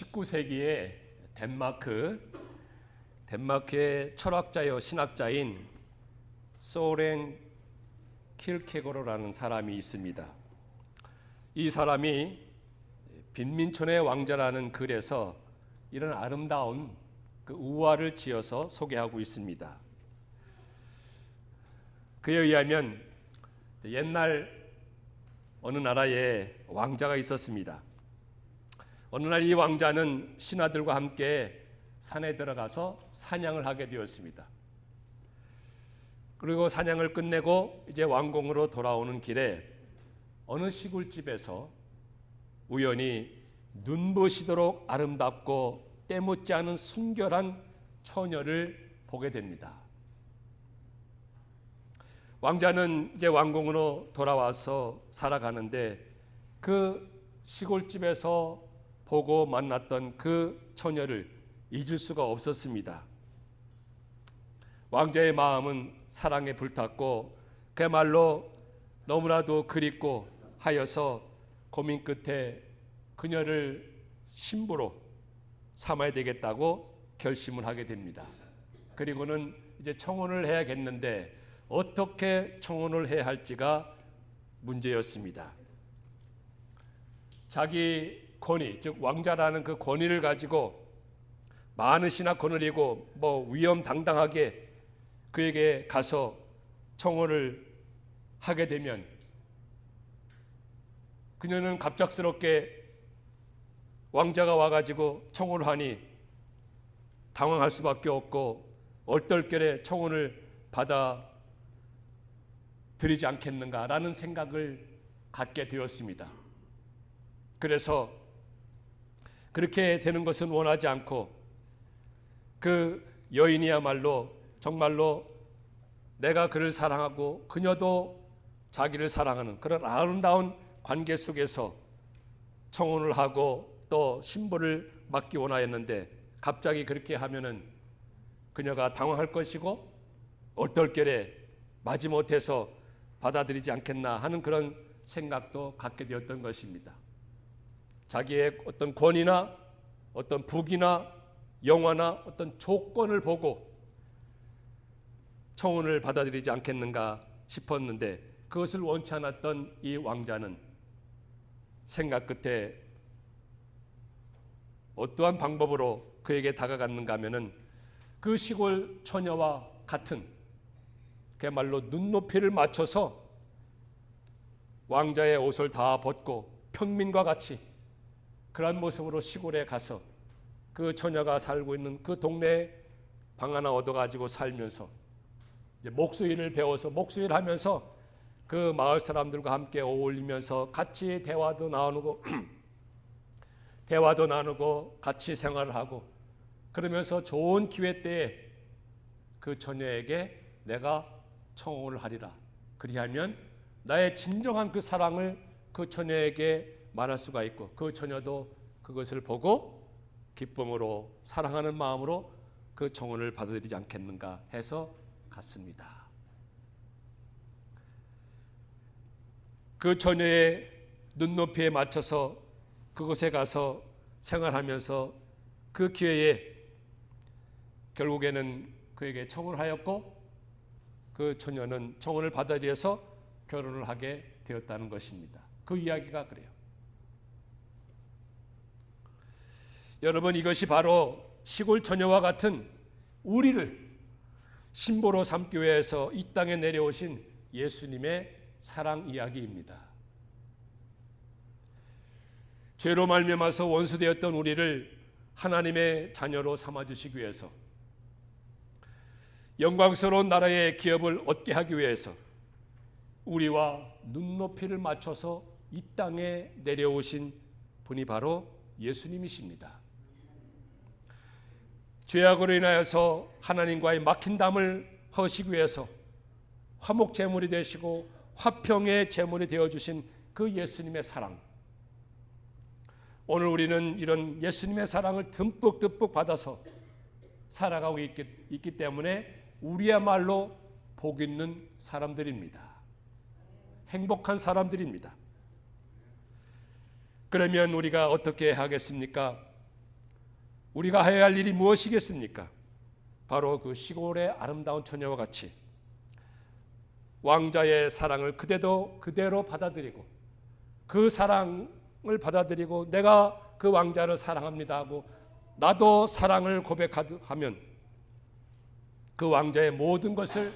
19세기에 덴마크의 철학자요 신학자인 소렌 킬케고르라는 사람이 있습니다. 이 사람이 빈민촌의 왕자라는 글에서 이런 아름다운 그 우화를 지어서 소개하고 있습니다. 그에 의하면 옛날 어느 나라에 왕자가 있었습니다. 어느 날 이 왕자는 신하들과 함께 산에 들어가서 사냥을 하게 되었습니다. 그리고 사냥을 끝내고 이제 왕궁으로 돌아오는 길에 어느 시골집에서 우연히 눈부시도록 아름답고 때묻지 않은 순결한 처녀를 보게 됩니다. 왕자는 이제 왕궁으로 돌아와서 살아가는데 그 시골집에서 보고 만났던 그 처녀를 잊을 수가 없었습니다. 왕자의 마음은 사랑에 불탔고 그야말로 너무나도 그립고 하여서 고민 끝에 그녀를 신부로 삼아야 되겠다고 결심을 하게 됩니다. 그리고는 이제 청혼을 해야겠는데 어떻게 청혼을 해야 할지가 문제였습니다. 자기 권위, 즉 왕자라는 그 권위를 가지고 많은 신하 거느리고 위험당당하게 그에게 가서 청혼을 하게 되면 그녀는 갑작스럽게 왕자가 와가지고 청혼을 하니 당황할 수밖에 없고 얼떨결에 청혼을 받아 드리지 않겠는가라는 생각을 갖게 되었습니다. 그래서 그렇게 되는 것은 원하지 않고 그 여인이야말로 정말로 내가 그를 사랑하고 그녀도 자기를 사랑하는 그런 아름다운 관계 속에서 청혼을 하고 또 신부를 맡기 원하였는데 갑자기 그렇게 하면은 그녀가 당황할 것이고 얼떨결에 마지못해서 받아들이지 않겠나 하는 그런 생각도 갖게 되었던 것입니다. 자기의 어떤 권위나 어떤 부귀나 영화나 어떤 조건을 보고 청혼을 받아들이지 않겠는가 싶었는데 그것을 원치 않았던 이 왕자는 생각 끝에 어떠한 방법으로 그에게 다가갔는가 하면은 그 시골 처녀와 같은 그야말로 눈높이를 맞춰서 왕자의 옷을 다 벗고 평민과 같이 그런 모습으로 시골에 가서 그 처녀가 살고 있는 그 동네에 방 하나 얻어가지고 살면서 이제 목수일을 배워서 목수일 하면서 그 마을 사람들과 함께 어울리면서 같이 대화도 나누고 같이 생활을 하고 그러면서 좋은 기회 때에 그 처녀에게 내가 청혼을 하리라. 그리하면 나의 진정한 그 사랑을 그 처녀에게 말할 수가 있고 그 처녀도 그것을 보고 기쁨으로 사랑하는 마음으로 그 청혼을 받아들이지 않겠는가 해서 갔습니다. 그 처녀의 눈높이에 맞춰서 그곳에 가서 생활하면서 그 기회에 결국에는 그에게 청혼을 하였고 그 처녀는 청혼을 받아들여서 결혼을 하게 되었다는 것입니다. 그 이야기가 그래요. 여러분, 이것이 바로 시골 처녀와 같은 우리를 신부로 삼기 위해서 이 땅에 내려오신 예수님의 사랑 이야기입니다. 죄로 말미암아서 원수되었던 우리를 하나님의 자녀로 삼아주시기 위해서 영광스러운 나라의 기업을 얻게 하기 위해서 우리와 눈높이를 맞춰서 이 땅에 내려오신 분이 바로 예수님이십니다. 죄악으로 인하여서 하나님과의 막힌 담을 허시기 위해서 화목 제물이 되시고 화평의 제물이 되어주신 그 예수님의 사랑, 오늘 우리는 이런 예수님의 사랑을 듬뿍 받아서 살아가고 있기 때문에 우리야말로 복 있는 사람들입니다. 행복한 사람들입니다. 그러면 우리가 어떻게 하겠습니까? 우리가 해야 할 일이 무엇이겠습니까? 바로 그 시골의 아름다운 처녀와 같이 왕자의 사랑을 그대로 받아들이고 그 사랑을 받아들이고 내가 그 왕자를 사랑합니다 하고 나도 사랑을 고백하면 그 왕자의 모든 것을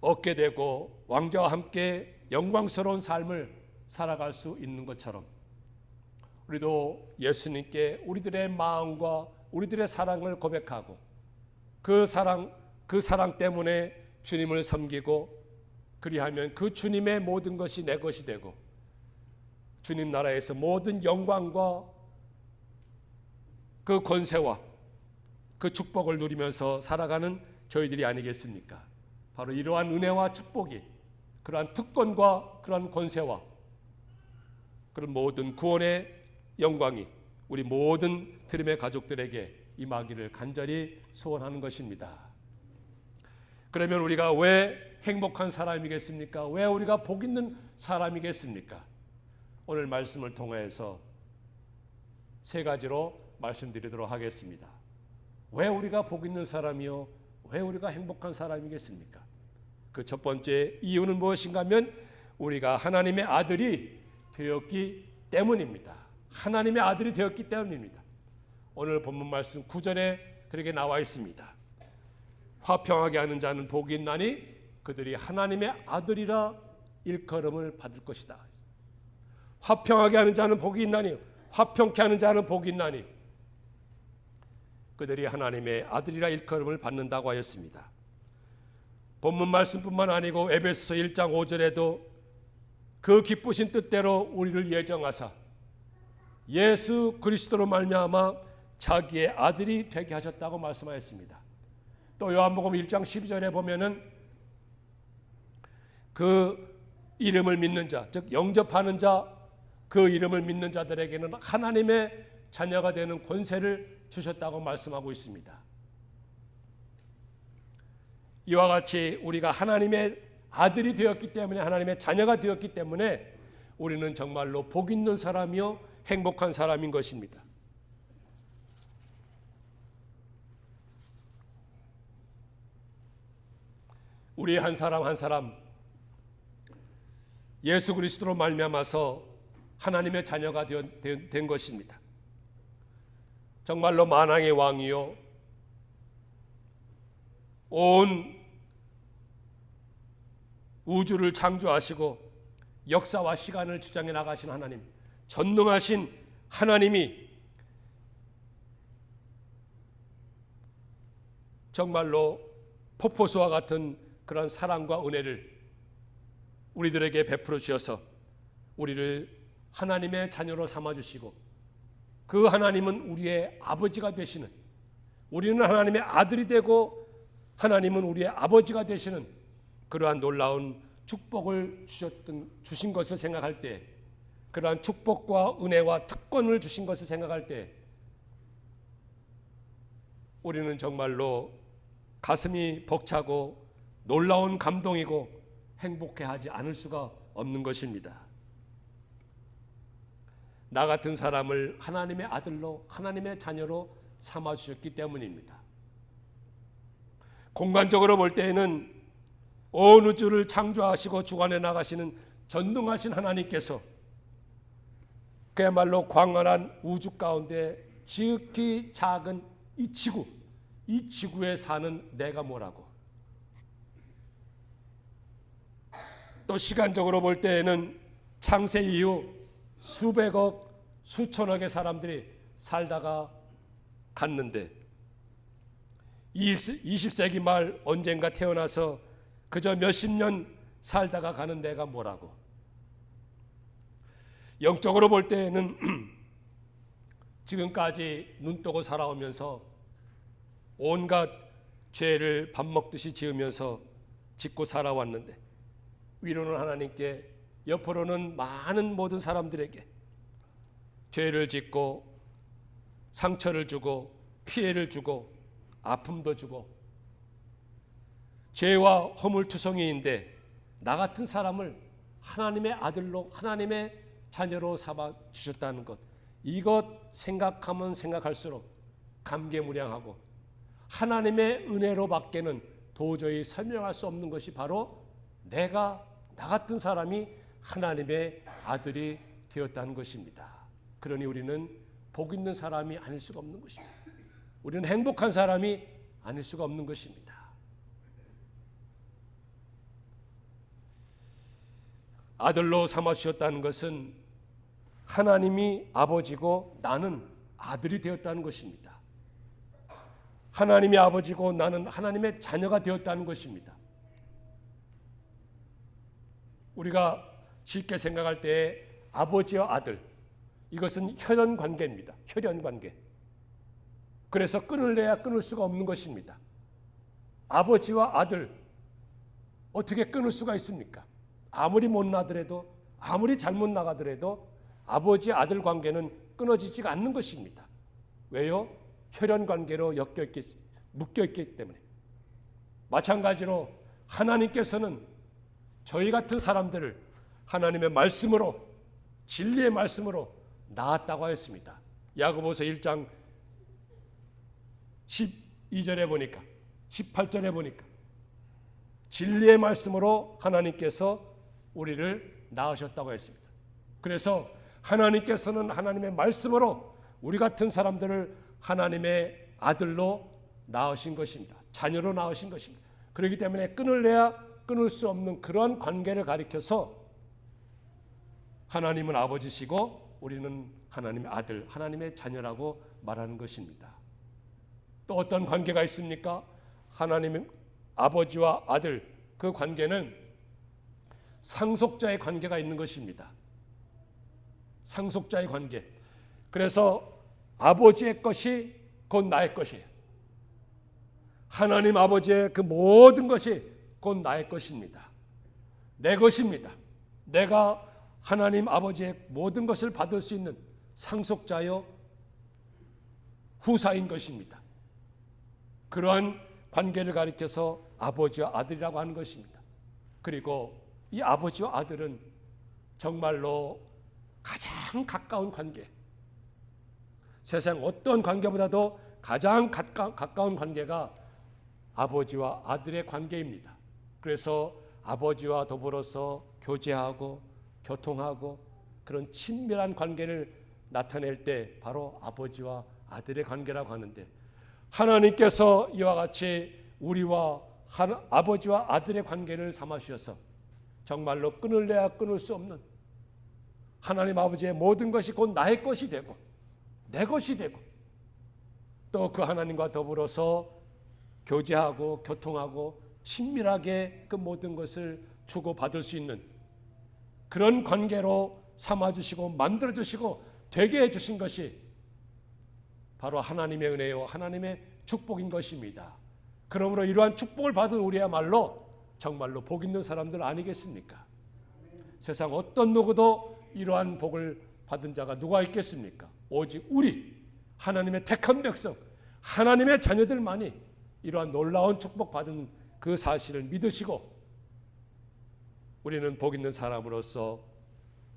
얻게 되고 왕자와 함께 영광스러운 삶을 살아갈 수 있는 것처럼 우리도 예수님께 우리들의 마음과 우리들의 사랑을 고백하고 그 사랑 때문에 주님을 섬기고 그리하면 그 주님의 모든 것이 내 것이 되고 주님 나라에서 모든 영광과 그 권세와 그 축복을 누리면서 살아가는 저희들이 아니겠습니까? 바로 이러한 은혜와 축복이 그러한 특권과 그러한 권세와 그런 모든 구원의 영광이 우리 모든 드림의 가족들에게 임하기를 간절히 소원하는 것입니다. 그러면 우리가 왜 행복한 사람이겠습니까? 왜 우리가 복 있는 사람이겠습니까? 오늘 말씀을 통해서 세 가지로 말씀드리도록 하겠습니다. 왜 우리가 복 있는 사람이요? 왜 우리가 행복한 사람이겠습니까? 그 첫 번째 이유는 무엇인가 하면 우리가 하나님의 아들이 되었기 때문입니다. 하나님의 아들이 되었기 때문입니다. 오늘 본문 말씀 9절에 그렇게 나와 있습니다. 화평하게 하는 자는 복이 있나니 그들이 하나님의 아들이라 일컬음을 받을 것이다. 화평하게 하는 자는 복이 있나니 화평케 하는 자는 복이 있나니 그들이 하나님의 아들이라 일컬음을 받는다고 하였습니다. 본문 말씀뿐만 아니고 에베소서 1장 5절에도 그 기쁘신 뜻대로 우리를 예정하사 예수 그리스도로 말미암아 자기의 아들이 되게 하셨다고 말씀하였습니다. 또 요한복음 1장 12절에 보면은 그 이름을 믿는 자, 즉 영접하는 자, 그 이름을 믿는 자들에게는 하나님의 자녀가 되는 권세를 주셨다고 말씀하고 있습니다. 이와 같이 우리가 하나님의 아들이 되었기 때문에 하나님의 자녀가 되었기 때문에 우리는 정말로 복 있는 사람이요 행복한 사람인 것입니다. 우리 한 사람 한 사람 예수 그리스도로 말미암아서 하나님의 자녀가 된 것입니다. 정말로 만왕의 왕이요 온 우주를 창조하시고 역사와 시간을 주장해 나가신 하나님, 전능하신 하나님이 정말로 폭포수와 같은 그런 사랑과 은혜를 우리들에게 베풀어 주셔서 우리를 하나님의 자녀로 삼아주시고 그 하나님은 우리의 아버지가 되시는, 우리는 하나님의 아들이 되고 하나님은 우리의 아버지가 되시는 그러한 놀라운 축복을 주신 것을 생각할 때, 그러한 축복과 은혜와 특권을 주신 것을 생각할 때 우리는 정말로 가슴이 벅차고 놀라운 감동이고 행복해하지 않을 수가 없는 것입니다. 나 같은 사람을 하나님의 아들로, 하나님의 자녀로 삼아주셨기 때문입니다. 공간적으로 볼 때에는 온 우주를 창조하시고 주관해 나가시는 전능하신 하나님께서 그야말로 광활한 우주 가운데 지극히 작은 이 지구에 사는 내가 뭐라고, 또 시간적으로 볼 때에는 창세 이후 수백억, 수천억의 사람들이 살다가 갔는데 20세기 말 언젠가 태어나서 그저 몇십 년 살다가 가는 내가 뭐라고. 영적으로 볼 때에는 지금까지 눈뜨고 살아오면서 온갖 죄를 밥 먹듯이 지으면서 짓고 살아왔는데 위로는 하나님께, 옆으로는 많은 모든 사람들에게 죄를 짓고 상처를 주고 피해를 주고 아픔도 주고 죄와 허물투성이인데 나 같은 사람을 하나님의 아들로, 하나님의 자녀로 삼아 주셨다는 것, 이것 생각하면 생각할수록 감개무량하고 하나님의 은혜로 밖에는 도저히 설명할 수 없는 것이 바로 나 같은 사람이 하나님의 아들이 되었다는 것입니다. 그러니 우리는 복 있는 사람이 아닐 수가 없는 것입니다. 우리는 행복한 사람이 아닐 수가 없는 것입니다. 아들로 삼아주셨다는 것은 하나님이 아버지고 나는 아들이 되었다는 것입니다. 하나님이 아버지고 나는 하나님의 자녀가 되었다는 것입니다. 우리가 쉽게 생각할 때 아버지와 아들, 이것은 혈연 관계입니다. 혈연 관계. 그래서 끊을래야 끊을 수가 없는 것입니다. 아버지와 아들 어떻게 끊을 수가 있습니까? 아무리 못 나더라도, 아무리 잘못 나가더라도 아버지 아들 관계는 끊어지지가 않는 것입니다. 왜요? 혈연 관계로 묶여있기 때문에. 마찬가지로 하나님께서는 저희 같은 사람들을 하나님의 말씀으로, 진리의 말씀으로 낳았다고 하였습니다. 야고보서 1장 12절에 보니까, 18절에 보니까 진리의 말씀으로 하나님께서 우리를 낳으셨다고 했습니다. 그래서 하나님께서는 하나님의 말씀으로 우리 같은 사람들을 하나님의 아들로 낳으신 것입니다. 자녀로 낳으신 것입니다. 그렇기 때문에 끊을래야 끊을 수 없는 그런 관계를 가리켜서 하나님은 아버지시고 우리는 하나님의 아들, 하나님의 자녀라고 말하는 것입니다. 또 어떤 관계가 있습니까? 하나님의 아버지와 아들, 그 관계는 상속자의 관계가 있는 것입니다. 상속자의 관계. 그래서 아버지의 것이 곧 나의 것이에요. 하나님 아버지의 그 모든 것이 곧 나의 것입니다. 내 것입니다. 내가 하나님 아버지의 모든 것을 받을 수 있는 상속자요 후사인 것입니다. 그러한 관계를 가리켜서 아버지와 아들이라고 하는 것입니다. 그리고 이 아버지와 아들은 정말로 가장 가까운 관계, 세상 어떤 관계보다도 가장 가까운 관계가 아버지와 아들의 관계입니다. 그래서 아버지와 더불어서 교제하고 교통하고 그런 친밀한 관계를 나타낼 때 바로 아버지와 아들의 관계라고 하는데, 하나님께서 이와 같이 우리와 아버지와 아들의 관계를 삼아 주셔서 정말로 끊을래야 끊을 수 없는 하나님 아버지의 모든 것이 곧 나의 것이 되고 내 것이 되고 또 그 하나님과 더불어서 교제하고 교통하고 친밀하게 그 모든 것을 주고받을 수 있는 그런 관계로 삼아주시고 만들어주시고 되게 해주신 것이 바로 하나님의 은혜요 하나님의 축복인 것입니다. 그러므로 이러한 축복을 받은 우리야말로 정말로 복 있는 사람들 아니겠습니까? 세상 어떤 누구도 이러한 복을 받은 자가 누가 있겠습니까? 오직 우리 하나님의 택한 백성, 하나님의 자녀들만이 이러한 놀라운 축복 받은 그 사실을 믿으시고 우리는 복 있는 사람으로서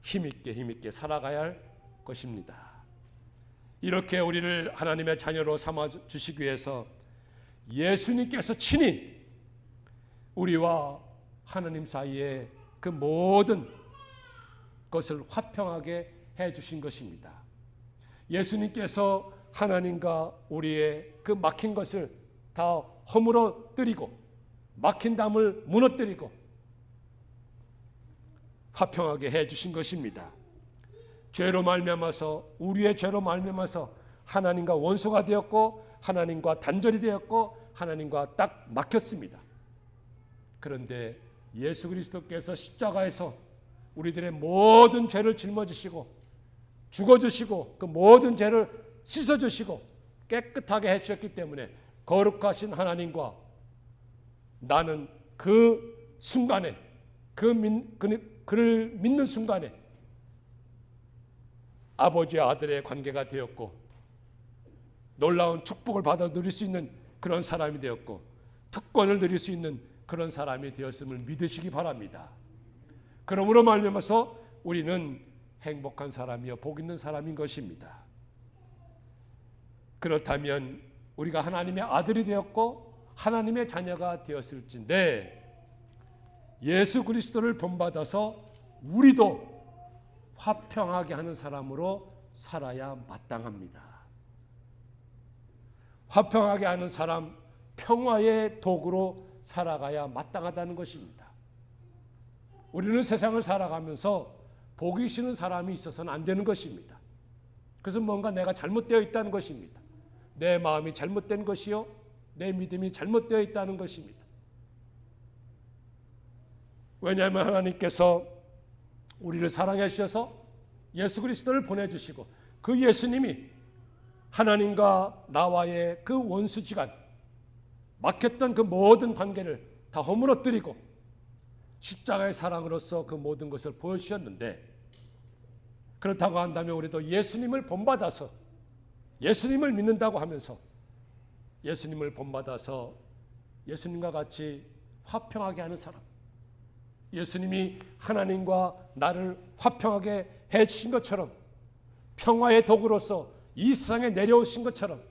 힘있게 살아가야 할 것입니다. 이렇게 우리를 하나님의 자녀로 삼아 주시기 위해서 예수님께서 친히 우리와 하나님 사이에 그 모든 것을 화평하게 해 주신 것입니다. 예수님께서 하나님과 우리의 그 막힌 것을 다 허물어뜨리고 막힌 담을 무너뜨리고 화평하게 해 주신 것입니다. 죄로 말미암아서 우리의 죄로 말미암아서 하나님과 원수가 되었고 하나님과 단절이 되었고 하나님과 딱 막혔습니다. 그런데 예수 그리스도께서 십자가에서 우리들의 모든 죄를 짊어지시고 죽어주시고 그 모든 죄를 씻어주시고 깨끗하게 해주셨기 때문에 거룩하신 하나님과 나는 그 순간에 그를 믿는 순간에 아버지와 아들의 관계가 되었고 놀라운 축복을 받아 누릴 수 있는 그런 사람이 되었고 특권을 누릴 수 있는 그런 사람이 되었음을 믿으시기 바랍니다. 그러므로 말미암아서 우리는 행복한 사람이요 복 있는 사람인 것입니다. 그렇다면 우리가 하나님의 아들이 되었고 하나님의 자녀가 되었을진데 예수 그리스도를 본받아서 우리도 화평하게 하는 사람으로 살아야 마땅합니다. 화평하게 하는 사람, 평화의 도구로 살아가야 마땅하다는 것입니다. 우리는 세상을 살아가면서 복이 쉬는 사람이 있어서는 안 되는 것입니다. 그래서 뭔가 내가 잘못되어 있다는 것입니다. 내 마음이 잘못된 것이요 내 믿음이 잘못되어 있다는 것입니다. 왜냐하면 하나님께서 우리를 사랑해 주셔서 예수 그리스도를 보내주시고 그 예수님이 하나님과 나와의 그 원수지간 막혔던 그 모든 관계를 다 허물어뜨리고 십자가의 사랑으로서 그 모든 것을 보여주셨는데, 그렇다고 한다면 우리도 예수님을 본받아서 예수님을 믿는다고 하면서 예수님을 본받아서 예수님과 같이 화평하게 하는 사람, 예수님이 하나님과 나를 화평하게 해주신 것처럼 평화의 도구로서 이 세상에 내려오신 것처럼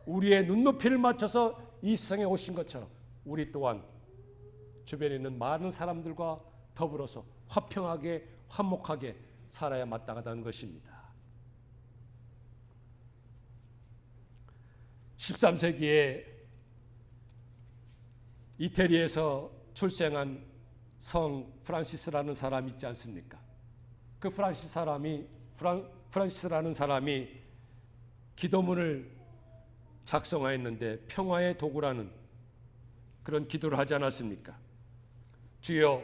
우리의 눈높이를 맞춰서 이 세상에 오신 것처럼 우리 또한 주변에 있는 많은 사람들과 더불어서 화평하게 화목하게 살아야 마땅하다는 것입니다. 13세기에 이태리에서 출생한 성 프란시스라는 사람이 있지 않습니까? 그 프란시스라는 사람이 기도문을 작성하였는데 평화의 도구라는 그런 기도를 하지 않았습니까? 주여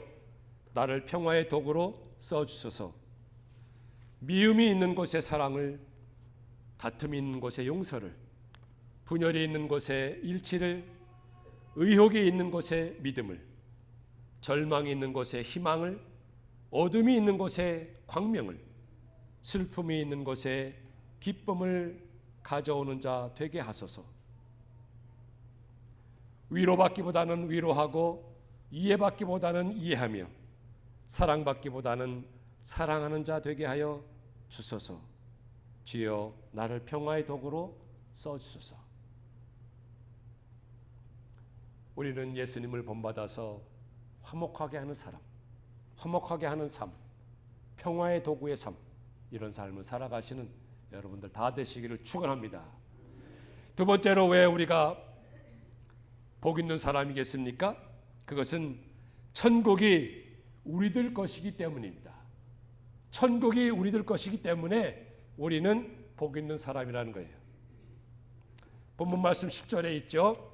나를 평화의 도구로 써주소서. 미움이 있는 곳에 사랑을, 다툼이 있는 곳에 용서를, 분열이 있는 곳에 일치를, 의혹이 있는 곳에 믿음을, 절망이 있는 곳에 희망을, 어둠이 있는 곳에 광명을, 슬픔이 있는 곳에 기쁨을 가져오는 자 되게 하소서. 위로받기보다는 위로하고 이해받기보다는 이해하며 사랑받기보다는 사랑하는 자 되게 하여 주소서. 주여 나를 평화의 도구로 써주소서. 우리는 예수님을 본받아서 화목하게 하는 사람, 화목하게 하는 삶, 평화의 도구의 삶, 이런 삶을 살아가시는 여러분들 다 되시기를 축원합니다. 두 번째로 왜 우리가 복 있는 사람이겠습니까? 그것은 천국이 우리들 것이기 때문입니다. 천국이 우리들 것이기 때문에 우리는 복 있는 사람이라는 거예요. 본문 말씀 10절에 있죠.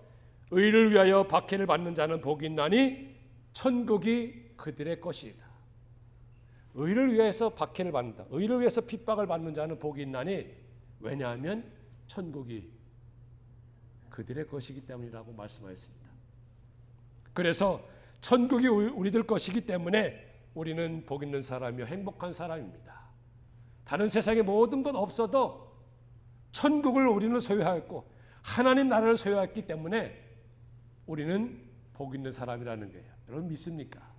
의를 위하여 박해를 받는 자는 복이 있나니 천국이 그들의 것이다. 의를 위해서 박해를 받는다. 의를 위해서 핍박을 받는 자는 복이 있나니, 왜냐하면 천국이 그들의 것이기 때문이라고 말씀하였습니다. 그래서 천국이 우리들 것이기 때문에 우리는 복 있는 사람이요 행복한 사람입니다. 다른 세상의 모든 것 없어도 천국을 우리는 소유하였고 하나님 나라를 소유했기 때문에 우리는 복 있는 사람이라는 거예요. 여러분 믿습니까?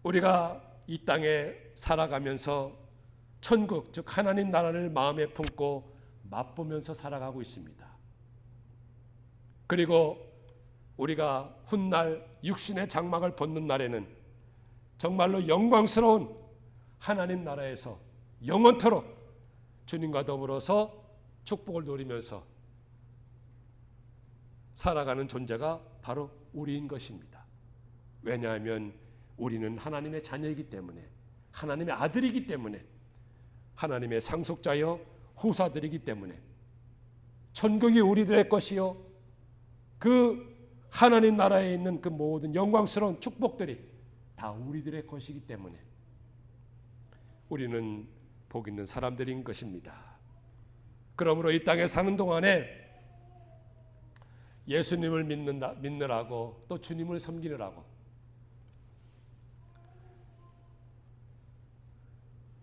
우리가 이 땅에 살아가면서 천국, 즉 하나님 나라를 마음에 품고 맛보면서 살아가고 있습니다. 그리고 우리가 훗날 육신의 장막을 벗는 날에는 정말로 영광스러운 하나님 나라에서 영원토록 주님과 더불어서 축복을 누리면서 살아가는 존재가 바로 우리인 것입니다. 왜냐하면 우리는 하나님의 자녀이기 때문에, 하나님의 아들이기 때문에, 하나님의 상속자여 후사들이기 때문에 천국이 우리들의 것이요 그 하나님 나라에 있는 그 모든 영광스러운 축복들이 다 우리들의 것이기 때문에 우리는 복 있는 사람들인 것입니다. 그러므로 이 땅에 사는 동안에 예수님을 믿느라고 또 주님을 섬기느라고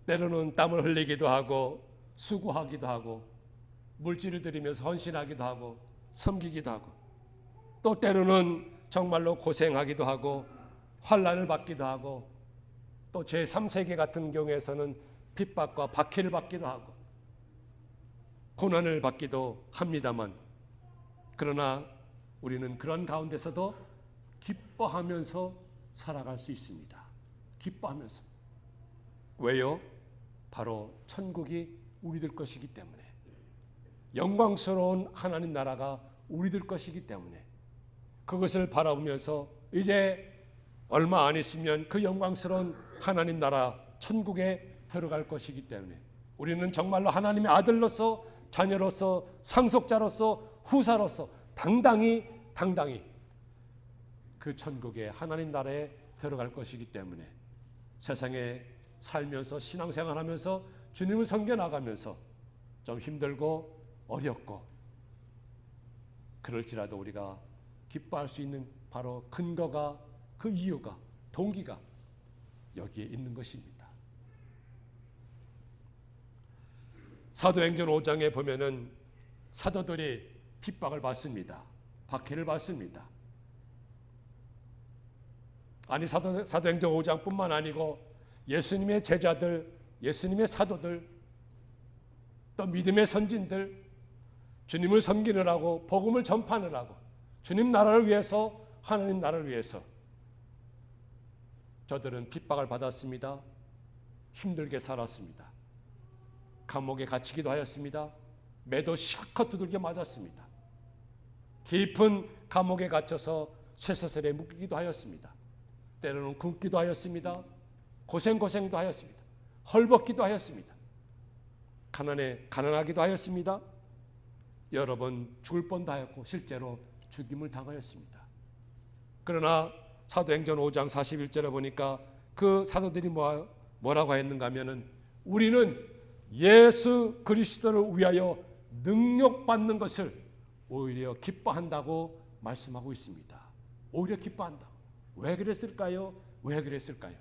때로는 땀을 흘리기도 하고 수고하기도 하고 물질을 들이면서 헌신하기도 하고 섬기기도 하고 또 때로는 정말로 고생하기도 하고 환난을 받기도 하고 또 제3세계 같은 경우에서는 핍박과 박해를 받기도 하고 고난을 받기도 합니다만, 그러나 우리는 그런 가운데서도 기뻐하면서 살아갈 수 있습니다. 기뻐하면서. 왜요? 바로 천국이 우리들 것이기 때문에, 영광스러운 하나님 나라가 우리들 것이기 때문에, 그것을 바라보면서 이제 얼마 안 있으면 그 영광스러운 하나님 나라 천국에 들어갈 것이기 때문에 우리는 정말로 하나님의 아들로서, 자녀로서, 상속자로서, 후사로서 당당히 그 천국에, 하나님 나라에 들어갈 것이기 때문에 세상에 살면서, 신앙생활하면서, 주님을 섬겨나가면서 좀 힘들고 어렵고 그럴지라도 우리가 기뻐할 수 있는 바로 근거가, 그 이유가, 동기가 여기에 있는 것입니다. 사도행전 5장에 보면은 사도들이 핍박을 받습니다. 박해를 받습니다. 아니, 사도행전 5장뿐만 아니고 예수님의 제자들, 예수님의 사도들, 또 믿음의 선진들, 주님을 섬기느라고, 복음을 전파하느라고, 주님 나라를 위해서, 하나님 나라를 위해서 저들은 핍박을 받았습니다. 힘들게 살았습니다. 감옥에 갇히기도 하였습니다. 매도 실컷 두들겨 맞았습니다. 깊은 감옥에 갇혀서 쇠사슬에 묶이기도 하였습니다. 때로는 굶기도 하였습니다. 고생도 하였습니다. 헐벗기도 하였습니다. 가난하기도 하였습니다. 여러 번 죽을 뻔도 하였고 실제로 죽임을 당하였습니다. 그러나 사도행전 5장 41절에 보니까 그 사도들이 뭐라고 했는가 하면은, 우리는 예수 그리스도를 위하여 능력받는 것을 오히려 기뻐한다고 말씀하고 있습니다. 오히려 기뻐한다. 왜 그랬을까요? 왜 그랬을까요?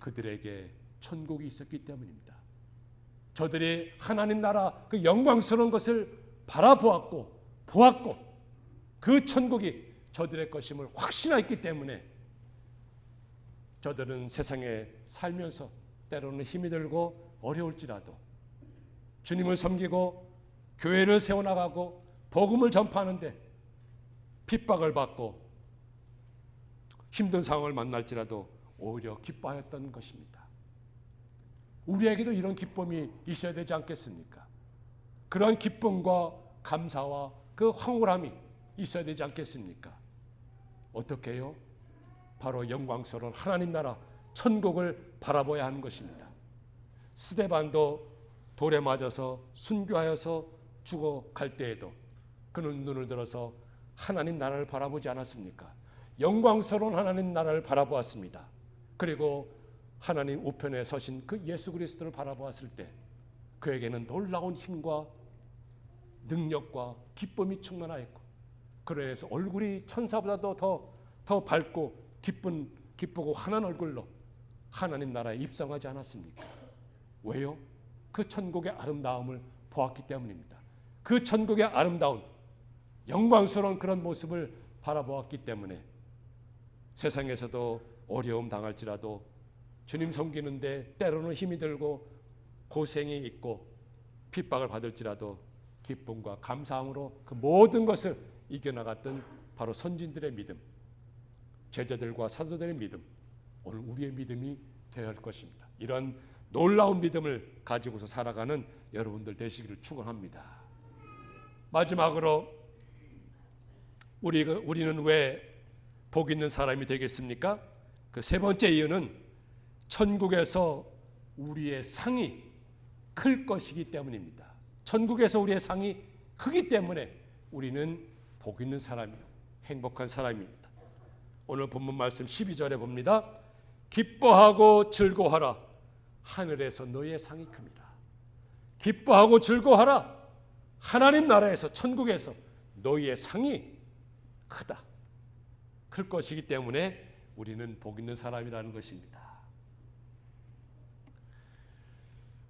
그들에게 천국이 있었기 때문입니다. 저들이 하나님 나라 그 영광스러운 것을 바라보았고 보았고, 그 천국이 저들의 것임을 확신했기 때문에 저들은 세상에 살면서 때로는 힘이 들고 어려울지라도 주님을 섬기고 교회를 세워나가고 복음을 전파하는데 핍박을 받고 힘든 상황을 만날지라도 오히려 기뻐하였던 것입니다. 우리에게도 이런 기쁨이 있어야 되지 않겠습니까? 그런 기쁨과 감사와 그 황홀함이 있어야 되지 않겠습니까? 어떻게 해요? 바로 영광스러운 하나님 나라 천국을 바라봐야 하는 것입니다. 스데반도 돌에 맞아서 순교하여서 죽어갈 때에도 그는 눈을 들어서 하나님 나라를 바라보지 않았습니까? 영광스러운 하나님 나라를 바라보았습니다. 그리고 하나님 우편에 서신 그 예수 그리스도를 바라보았을 때 그에게는 놀라운 힘과 능력과 기쁨이 충만하였고, 그래서 얼굴이 천사보다도 더 밝고 기쁘고 환한 얼굴로 하나님 나라에 입성하지 않았습니까? 왜요? 그 천국의 아름다움을 보았기 때문입니다. 그 천국의 아름다운 영광스러운 그런 모습을 바라보았기 때문에 세상에서도 어려움 당할지라도 주님 섬기는데 때로는 힘이 들고 고생이 있고 핍박을 받을지라도 기쁨과 감사함으로 그 모든 것을 이겨나갔던 바로 선진들의 믿음, 제자들과 사도들의 믿음, 오늘 우리의 믿음이 되어야 할 것입니다. 이런 놀라운 믿음을 가지고서 살아가는 여러분들 되시기를 축원합니다. 마지막으로 우리는 왜 복 있는 사람이 되겠습니까? 그 세 번째 이유는 천국에서 우리의 상이 클 것이기 때문입니다. 천국에서 우리의 상이 크기 때문에 우리는 복 있는 사람이요, 행복한 사람입니다. 오늘 본문 말씀 12절에 봅니다. 기뻐하고 즐거워하라. 하늘에서 너희의 상이 큽니다. 기뻐하고 즐거워하라. 하나님 나라에서, 천국에서 너희의 상이 크다. 클 것이기 때문에 우리는 복 있는 사람이라는 것입니다.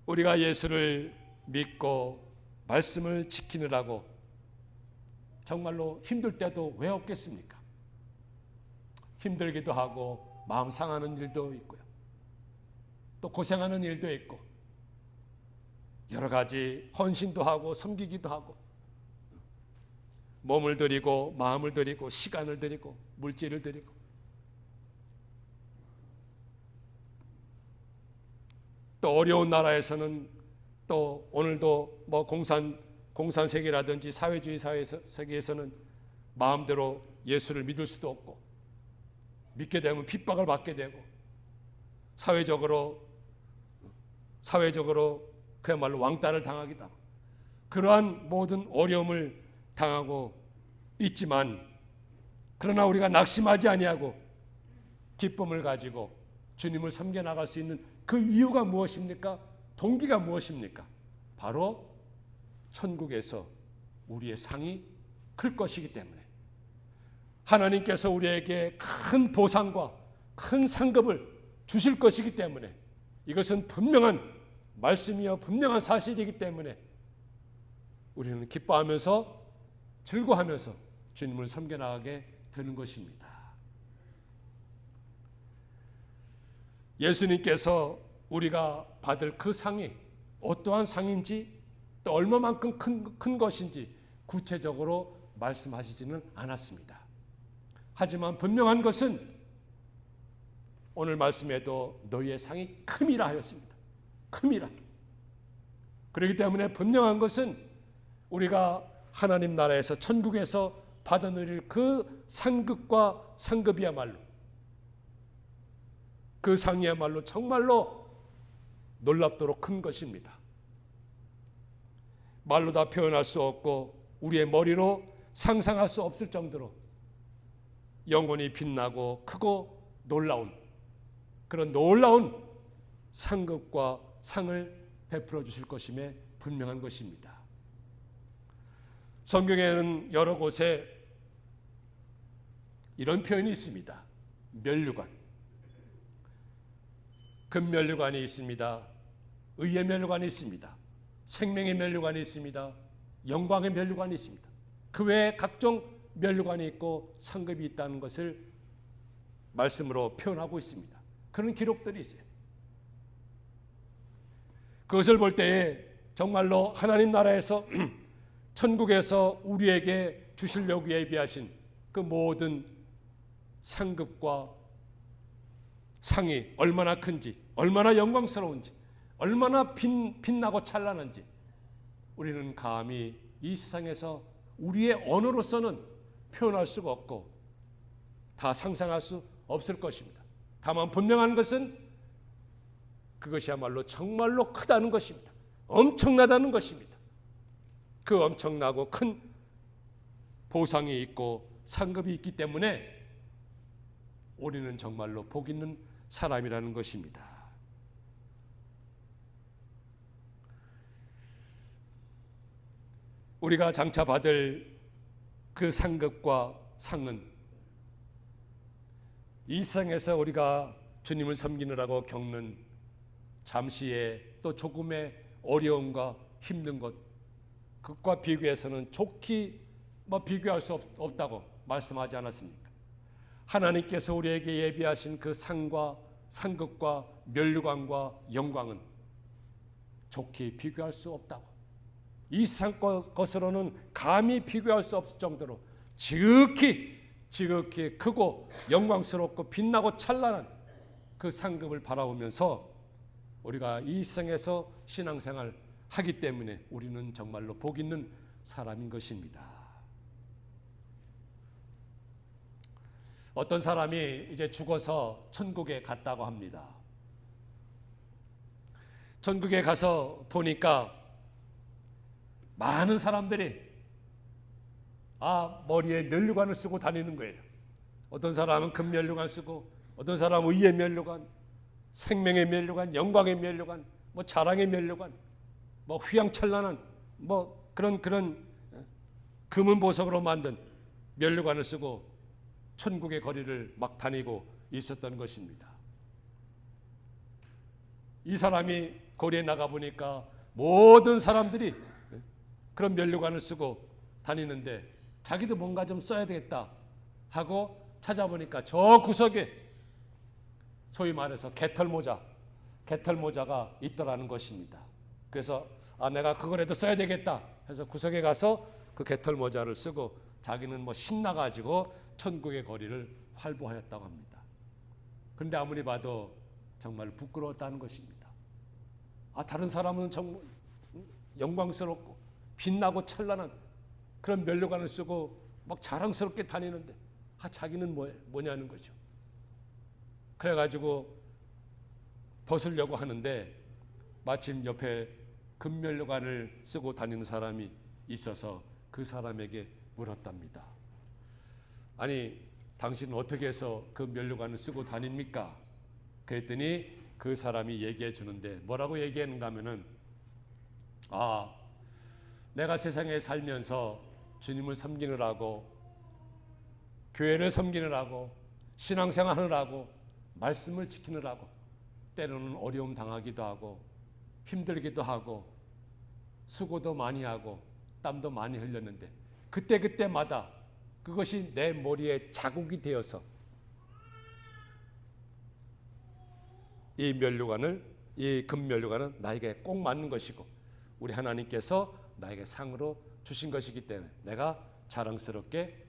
우리가 예수를 믿고 말씀을 지키느라고 정말로 힘들 때도 왜 없겠습니까? 힘들기도 하고 마음 상하는 일도 있고요. 또 고생하는 일도 있고 여러 가지 헌신도 하고 섬기기도 하고 몸을 들이고 마음을 들이고 시간을 들이고 물질을 들이고 또 어려운 나라에서는 또 오늘도 뭐 공산 세계라든지 사회주의 세계에서는 마음대로 예수를 믿을 수도 없고 믿게 되면 핍박을 받게 되고 사회적으로 그야말로 왕따를 당하기도 하고 그러한 모든 어려움을 당하고 있지만 그러나 우리가 낙심하지 아니하고 기쁨을 가지고 주님을 섬겨 나갈 수 있는 그 이유가 무엇입니까? 동기가 무엇입니까? 바로 천국에서 우리의 상이 클 것이기 때문에 하나님께서 우리에게 큰 보상과 큰 상급을 주실 것이기 때문에 이것은 분명한 말씀이요 분명한 사실이기 때문에 우리는 기뻐하면서 즐거워하면서 주님을 섬겨나가게 되는 것입니다. 예수님께서 우리가 받을 그 상이 어떠한 상인지 또 얼마만큼 큰 것인지 구체적으로 말씀하시지는 않았습니다. 하지만 분명한 것은 오늘 말씀에도 너희의 상이 큼이라 하였습니다. 큼이라. 그렇기 때문에 분명한 것은 우리가 하나님 나라에서 천국에서 받아들일 그 상급과 상급이야말로 그 상이야말로 정말로 놀랍도록 큰 것입니다. 말로 다 표현할 수 없고 우리의 머리로 상상할 수 없을 정도로 영원히 빛나고 크고 놀라운 그런 놀라운 상급과 상을 베풀어 주실 것임에 분명한 것입니다. 성경에는 여러 곳에 이런 표현이 있습니다. 면류관. 금면류관이 있습니다. 의의 면류관이 있습니다. 생명의 면류관이 있습니다. 영광의 면류관이 있습니다. 그 외에 각종 면류관이 있고 상급이 있다는 것을 말씀으로 표현하고 있습니다. 그런 기록들이 있어요. 그것을 볼 때에 정말로 하나님 나라에서 천국에서 우리에게 주시려고 예비하신 그 모든 상급과 상이 얼마나 큰지, 얼마나 영광스러운지, 얼마나 빛나고 찬란한지 우리는 감히 이 세상에서 우리의 언어로서는 표현할 수가 없고 다 상상할 수 없을 것입니다. 다만 분명한 것은 그것이야말로 정말로 크다는 것입니다. 엄청나다는 것입니다. 그 엄청나고 큰 보상이 있고 상급이 있기 때문에 우리는 정말로 복 있는 사람이라는 것입니다. 우리가 장차 받을 그 상급과 상은 이 세상에서 우리가 주님을 섬기느라고 겪는 잠시의 또 조금의 어려움과 힘든 것 그것과 비교해서는 좋게 비교할 수 없다고 말씀하지 않았습니까? 하나님께서 우리에게 예비하신 그 상과 상급과 면류관과 영광은 좋게 비교할 수 없다고 이 세상 것으로는 감히 비교할 수 없을 정도로 지극히 크고 영광스럽고 빛나고 찬란한 그 상급을 바라보면서 우리가 이 세상에서 신앙생활 하기 때문에 우리는 정말로 복 있는 사람인 것입니다. 어떤 사람이 이제 죽어서 천국에 갔다고 합니다. 천국에 가서 보니까 많은 사람들이 머리에 면류관을 쓰고 다니는 거예요. 어떤 사람은 금면류관 쓰고 어떤 사람은 의의 면류관, 생명의 면류관, 영광의 면류관, 자랑의 면류관, 휘황찬란한 그런 금은 보석으로 만든 면류관을 쓰고 천국의 거리를 막 다니고 있었던 것입니다. 이 사람이 거리에 나가 보니까 모든 사람들이 그런 면류관을 쓰고 다니는데 자기도 뭔가 좀 써야 되겠다 하고 찾아보니까 저 구석에 소위 말해서 개털모자가 있더라는 것입니다. 그래서 내가 그거라도 써야 되겠다 해서 구석에 가서 그 개털모자를 쓰고 자기는 뭐 신나가지고 천국의 거리를 활보하였다고 합니다. 그런데 아무리 봐도 정말 부끄러웠다는 것입니다. 다른 사람은 정말 영광스럽고 빛나고 찬란한 그런 면류관을 쓰고 막 자랑스럽게 다니는데 자기는 뭐냐는 거죠. 그래가지고 벗으려고 하는데 마침 옆에 금면류관을 쓰고 다니는 사람이 있어서 그 사람에게 물었답니다. 아니, 당신은 어떻게 해서 그 면류관을 쓰고 다닙니까? 그랬더니 그 사람이 얘기해 주는데 뭐라고 얘기했는가 하면은 내가 세상에 살면서 주님을 섬기느라고 교회를 섬기느라고 신앙생활하느라고 말씀을 지키느라고 때로는 어려움 당하기도 하고 힘들기도 하고 수고도 많이 하고 땀도 많이 흘렸는데 그때마다 그것이 내 머리에 자국이 되어서 이 금면류관은 나에게 꼭 맞는 것이고 우리 하나님께서 나에게 상으로 주신 것이기 때문에 내가 자랑스럽게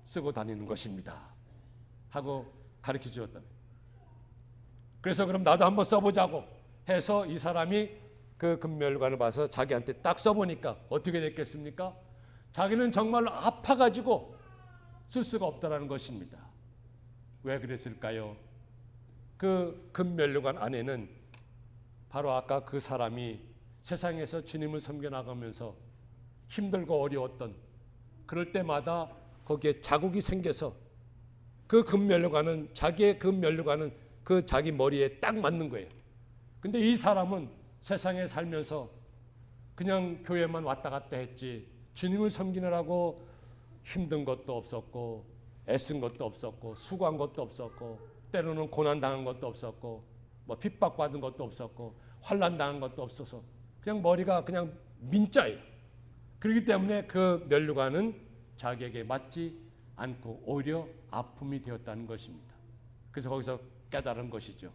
쓰고 다니는 것입니다 하고 가르쳐 주었다. 그래서 그럼 나도 한번 써보자고 해서 이 사람이 그 금면류관을 봐서 자기한테 딱 써보니까 어떻게 됐겠습니까? 자기는 정말로 아파가지고 쓸 수가 없다라는 것입니다. 왜 그랬을까요? 그 금면류관 안에는 바로 아까 그 사람이 세상에서 주님을 섬겨나가면서 힘들고 어려웠던 그럴 때마다 거기에 자국이 생겨서 그 금면류관은 자기의 금면류관은 그 자기 머리에 딱 맞는 거예요. 근데 이 사람은 세상에 살면서 그냥 교회만 왔다 갔다 했지 주님을 섬기느라고 힘든 것도 없었고 애쓴 것도 없었고 수고한 것도 없었고 때로는 고난당한 것도 없었고 뭐 핍박받은 것도 없었고 환난당한 것도 없어서 그냥 머리가 그냥 민자예요. 그렇기 때문에 그 면류관은 자기에게 맞지 않고 오히려 아픔이 되었다는 것입니다. 그래서 거기서 깨달은 것이죠.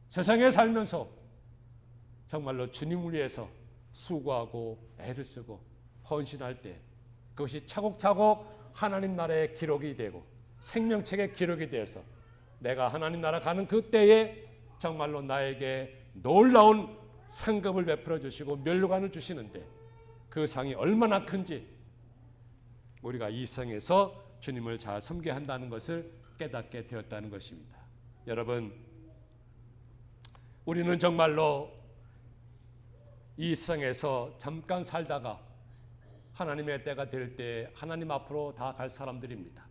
세상에 살면서 정말로 주님을 위해서 수고하고 애를 쓰고 헌신할 때 그것이 차곡차곡 하나님 나라의 기록이 되고 생명책의 기록이 되어서 내가 하나님 나라 가는 그 때에 정말로 나에게 놀라운 상급을 베풀어 주시고 면류관을 주시는데 그 상이 얼마나 큰지 우리가 이 생에서 주님을 잘 섬겨야 한다는 것을 깨닫게 되었다는 것입니다. 여러분, 우리는 정말로 이 생에서 잠깐 살다가 하나님의 때가 될 때 하나님 앞으로 다 갈 사람들입니다.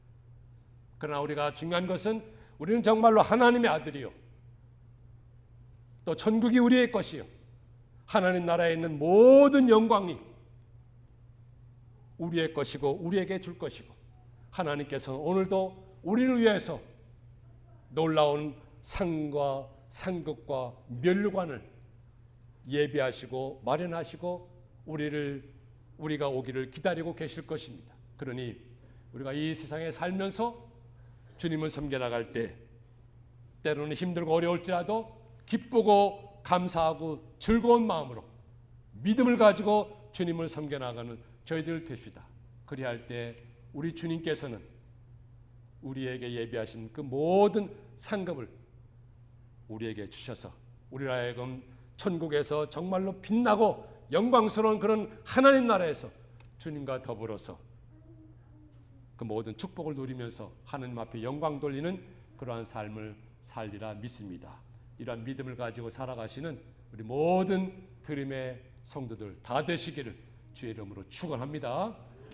그러나 우리가 중요한 것은 우리는 정말로 하나님의 아들이요 또 천국이 우리의 것이요 하나님 나라에 있는 모든 영광이 우리의 것이고 우리에게 줄 것이고 하나님께서는 오늘도 우리를 위해서 놀라운 상과 상급과 면류관을 예비하시고 마련하시고 우리가 오기를 기다리고 계실 것입니다. 그러니 우리가 이 세상에 살면서 주님을 섬겨 나갈 때 때로는 힘들고 어려울지라도 기쁘고 감사하고 즐거운 마음으로 믿음을 가지고 주님을 섬겨 나가는 저희들 되시다. 그리할 때 우리 주님께서는 우리에게 예비하신 그 모든 상급을 우리에게 주셔서 우리로 하여금 천국에서 정말로 빛나고 영광스러운 그런 하나님 나라에서 주님과 더불어서 그 모든 축복을 누리면서 하나님 앞에 영광 돌리는 그러한 삶을 살리라 믿습니다. 이러한 믿음을 가지고 살아가시는 우리 모든 드림의 성도들 다 되시기를 주의 이름으로 축원합니다.